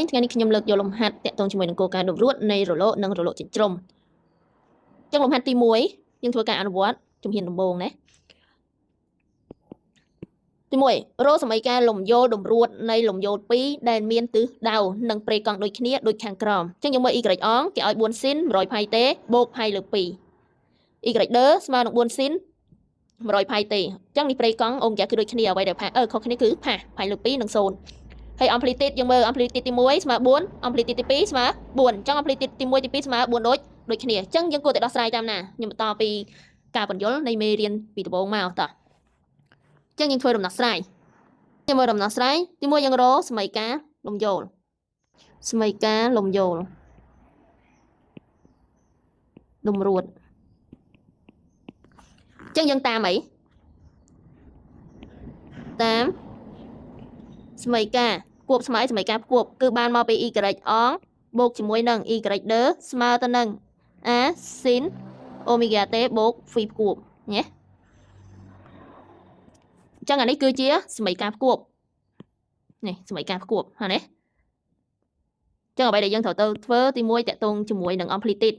ថ្ងៃនេះខ្ញុំលើកយកលំហាត់តាក់ទងជាមួយនឹងគោលការណ៍រួចនៃរលកនិងរលកចិញ្ច្រំចឹងលំហាត់ទី1យើងធ្វើការអនុវត្តជំហានដំបូងណាទី1រកសមីការលំយោលតម្រួតនៃលំយោល2ដែលមានទិសដៅនិងព្រៃកង់ដូចគ្នាដូចខាងក្រោមចឹងយើងមើល y អងគេឲ្យ4ស៊ីន100ផៃទេបូកផៃលើ2 y ដឺស្មើនឹង4ស៊ីន100ផៃទេចឹងនេះព្រៃកង់អូម៉េហ្គាគឺដូចគ្នាអ្វីដែលផាខុសគ្នាគឺផាផៃលើ2និង0ហើយ amplitude យើងមើល amplitude ទី1ស្មើ4 amplitude ទី2ស្មើ4អញ្ចឹង amplitude ទី1ទី2ស្មើ4ដូចគ្នាអញ្ចឹងយើងគួរតែដោះស្រាយតាមណាខ្ញុំបន្តពីការបញ្យល់នៃមេរៀនពីដំបូងមកតោះអញ្ចឹងយើងធ្វើដំណោះស្រាយយើងមើលដំណោះស្រាយទី1យើងរកសមីការលំយោលសមីការលំយោលតម្រួតអញ្ចឹងយើងតាមអីតាមសមីការគួបស្មើសមីការគួបគឺបានមកពី y អងបូកជាមួយនឹង y ដឺស្មើទៅនឹង a sin អូមេហ្គាតេបូក phi គួបញ៉េអញ្ចឹងអានេះគឺជាសមីការគួបនេះសមីការគួបហ្នឹងណាអញ្ចឹងអ្វីដែលយើងត្រូវទៅធ្វើទី1តាក់ទងជាមួយនឹង amplitude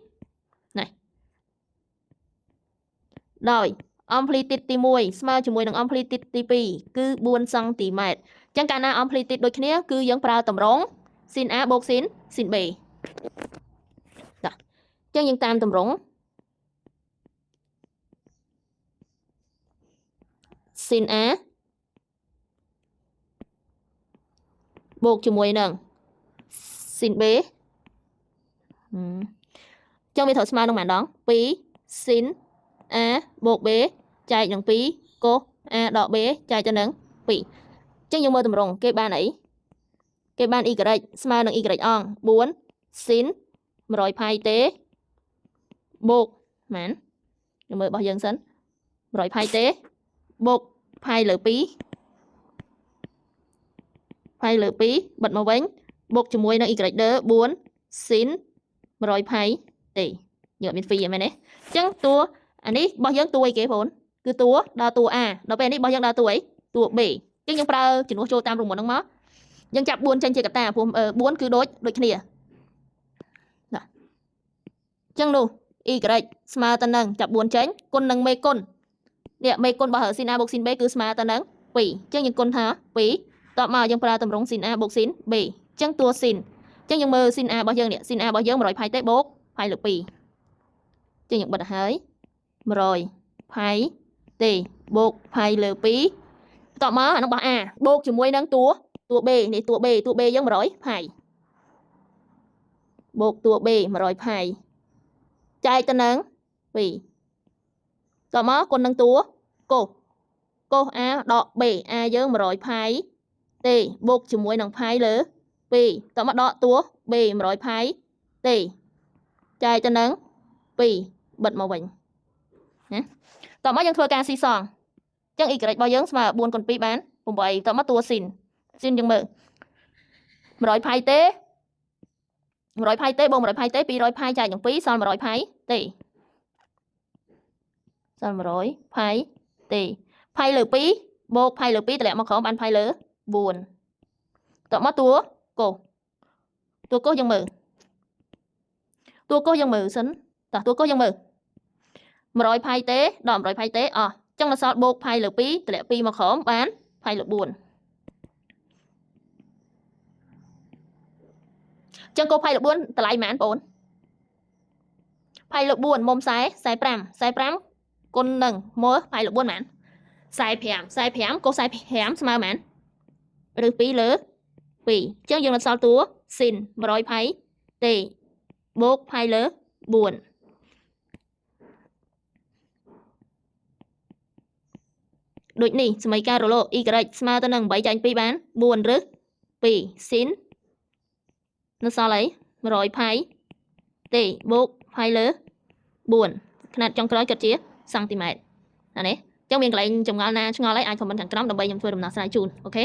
នេះដោយ amplitude ទី1ស្មើជាមួយនឹង amplitude ទី2គឺ4សង់ទីម៉ែត្រអញ្ចឹងកាលណា amplitude ដូចគ្នាគឺយើងប្រើតម្រង sin a បូក sin b តោះអញ្ចឹងយើងតាមតម្រង sin a បូកជាមួយនឹង sin b អញ្ចឹងវាត្រូវស្មើនឹងប៉ុន្មានដង2 sin a បូក b ចែកនឹង2 cos a ដក b ចែកទៅនឹង2អញ្ចឹងយើងមើលតម្រងគេបានអីគេបាន y ស្មើនឹង y អង4 sin 100ផៃទេបូកប៉ុន្មានយើងមើលរបស់យើងសិន100ផៃទេបូកផៃលើ2ផៃលើ2បិទមកវិញបូកជាមួយនឹង y ដឺ4 sin 100ផៃទេយើងអត់មាន phi មែនទេអញ្ចឹងតួអានេះរបស់យើងតួអីគេបងគឺតួដល់តួ a ដល់ពេលនេះរបស់យើងដល់តួអីតួ b អញ្ចឹងយើងប្រើជំនួសចូលតាមរូបមុនហ្នឹងមកយើងចាប់4ចេញជាកតាព្រោះ4គឺដូចគ្នាណាអញ្ចឹងនោះ y ស្មើទៅនឹងចាប់4ចេញគុណនឹងមេគុណនេះមេគុណរបស់ sin a បូក sin b គឺស្មើទៅនឹង2អញ្ចឹងយើងគុណថា2តបមកយើងប្រើតម្រង sin a បូក sin b អញ្ចឹងតួ sin អញ្ចឹងយើងមើល sin a របស់យើងនេះ sin a របស់យើង100ផៃទេបូកផៃលើ2អញ្ចឹងយើងបិទទៅហើយ100ផៃទេបូកផៃលើ2តបមកអានោះរបស់ a បូកជាមួយនឹងតួ b នេះតួ b យើង100ផៃបូកតួ b 100ផៃចែកទៅនឹង2តមកគុណនឹងតួ cos a ដក b a យើង100ផៃទេបូកជាមួយនឹងផៃលើ2តមកដកតួ b 100ផៃទេចែកទៅនឹង2បិទមកវិញណាតមកយើងធ្វើការស៊ីសងអញ្ចឹង y របស់យើងស្មើ4គុណ2បាន8តមកតួ sin យើងមើល100ផៃទេ100ផៃទេបូក100ផៃទេ200ផៃចែកនឹង2សល់100ផៃទេសល់100ផៃទេផៃលើ2បូកផៃលើ2តម្លាក់មកក្រោមបានផៃលើ4តមកតួ cosយើងមើលតួ cosយើងមើលសិនតោះតួ cosយើងមើល100ផៃទេដល់100ផៃទេអស់អញ្ចឹងនៅសល់បូកផៃលើ2តម្លាក់2មកក្រោមបានផៃលើ4ចឹងកូផៃលើ4តម្លៃប៉ុន្មានបងប្អូនផៃលើ4មុំ45គុណនឹងមើលផៃលើ4ប៉ុន្មាន45កូ45ស្មើប៉ុន្មានឬ2លើ2អញ្ចឹងយើងនៅសល់តួ sin 100ផៃទេបូកផៃលើ4ដូចនេះសមីការរលក y ស្មើទៅនឹង8ចែក2បាន4ឬ2 sin នៅសល់អី100ផៃទេបូកផៃលើ4ຂະຫນាត់ចុងក្រោយគិតជាសង់ទីម៉ែត្រណានេះអញ្ចឹងមានកន្លែងចម្ងល់ណាឆ្ងល់អីអាចខមមិនខាងក្រោមដើម្បីខ្ញុំធ្វើដំណោះស្រាយជូនអូខេ